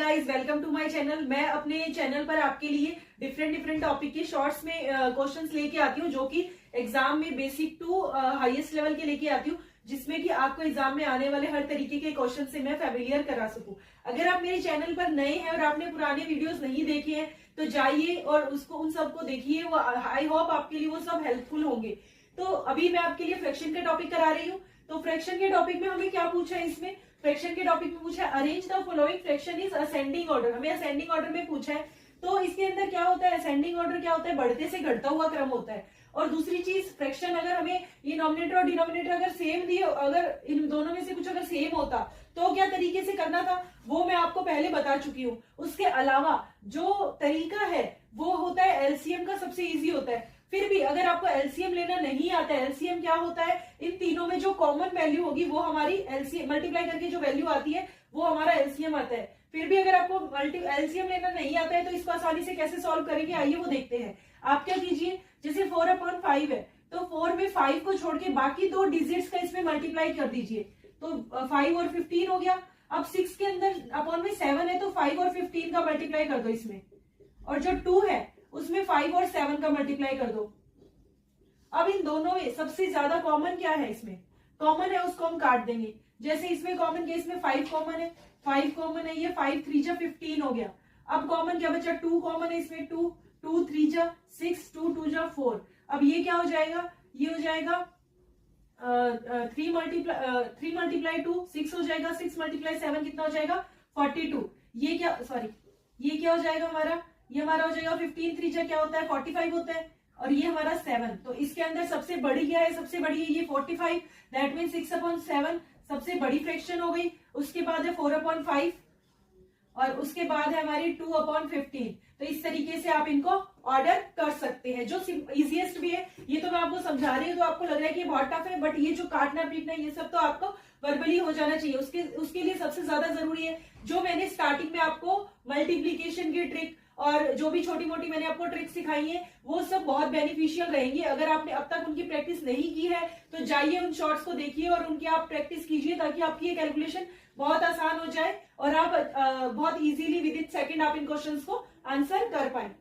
Guys, welcome to my channel. मैं अपने channel पर आपके लिए डिफरेंट टॉपिक के शॉर्ट्स में क्वेश्चंस लेके आती हूँ, जो कि एग्जाम में बेसिक टू हाईएस्ट लेवल के लेके आती हूँ, जिसमें कि आपको एग्जाम में आने वाले हर तरीके के क्वेश्चन से मैं फेमिलियर करा सकूं। अगर आप मेरे चैनल पर नए हैं और आपने पुराने वीडियोस नहीं देखे हैं तो जाइए और उसको उन सबको देखिए। वो आई होप आपके लिए वो सब हेल्पफुल होंगे। तो अभी मैं आपके लिए फ्रैक्शन का टॉपिक करा रही हूँ। तो फ्रैक्शन के टॉपिक में हमें क्या पूछा है, इसमें फ्रैक्शन के टॉपिक में पूछा है arrange the following fraction is ascending order. हमें असेंडिंग ऑर्डर में पूछा है। तो इसके अंदर क्या होता है, असेंडिंग ऑर्डर क्या होता है, बढ़ते से घटता हुआ क्रम होता है। और दूसरी चीज, फ्रैक्शन अगर हमें ये नॉमिनेटर और डिनोमिनेटर अगर सेम दिए, अगर इन दोनों में से कुछ अगर सेम होता तो क्या तरीके से करना था वो मैं आपको पहले बता चुकी हूँ। उसके अलावा जो तरीका है वो होता है एलसीएम का, सबसे इजी होता है। फिर भी अगर आपको एलसीएम लेना नहीं आता है, एलसीएम क्या होता है, इन तीनों में जो कॉमन वैल्यू होगी वो हमारी एलसीएम मल्टीप्लाई करके जो वैल्यू आती है वो हमारा एलसीएम आता है। फिर भी अगर आपको एलसीएम लेना नहीं आता है तो इसको आसानी से कैसे सॉल्व करेंगे, आइए वो देखते हैं। आप क्या कीजिए, जैसे 4/5 है तो 4 में 5 को छोड़ के बाकी दो डिजिट्स का इसमें मल्टीप्लाई कर दीजिए, तो 5 और 15 हो गया। अब 6 के अंदर अपॉन में 7 है तो 5 और 15 का मल्टीप्लाई कर दो इसमें, और जो 2 है उसमें 5 और 7 का मल्टीप्लाई कर दो। अब इन दोनों में सबसे ज्यादा कॉमन क्या है, इसमें कॉमन है उसको हम काट देंगे। जैसे इसमें कॉमन क्या, इसमें 5 कॉमन है, 5 कॉमन है, ये 5 3 जा 15 हो गया। अब कॉमन क्या बचा, 2 कॉमन है इसमें, 2 2 3 जा 6, 2 2 जा 4। अब ये क्या हो जाएगा, ये हो जाएगा 3 मल्टीप्लाई 2 6 हो जाएगा, 6 मल्टीप्लाई 7 कितना हो जाएगा 42। ये क्या, सॉरी ये क्या हो जाएगा हमारा, ये हमारा हो जाएगा 15 3 जा क्या होता है 45 होता है, और ये हमारा 7। तो इसके अंदर सबसे बड़ी क्या है, सबसे बड़ी है ये 45, दैट मीन 6/7 सबसे बड़ी फ्रैक्शन हो गई। उसके बाद है 4/5 और उसके बाद है हमारी 2/15। तो इस तरीके से आप इनको ऑर्डर कर सकते हैं, जो इजीएस्ट भी है। ये तो मैं आपको समझा रही हूँ तो आपको लग रहा है कि बहुत टफ है, बट ये जो काटना पीटना ये सब तो आपको वर्बली हो जाना चाहिए। उसके लिए सबसे ज्यादा जरूरी है जो मैंने स्टार्टिंग में आपको मल्टीप्लीकेशन की ट्रिक और जो भी छोटी मोटी मैंने आपको ट्रिक सिखाई है वो सब बहुत बेनिफिशियल रहेंगी। अगर आपने अब तक उनकी प्रैक्टिस नहीं की है तो जाइए उन शॉर्ट्स को देखिए और उनकी आप प्रैक्टिस कीजिए, ताकि आपकी ये कैलकुलेशन बहुत आसान हो जाए और आप बहुत इजीली विद इन सेकंड आप इन क्वेश्चंस को आंसर कर पाए।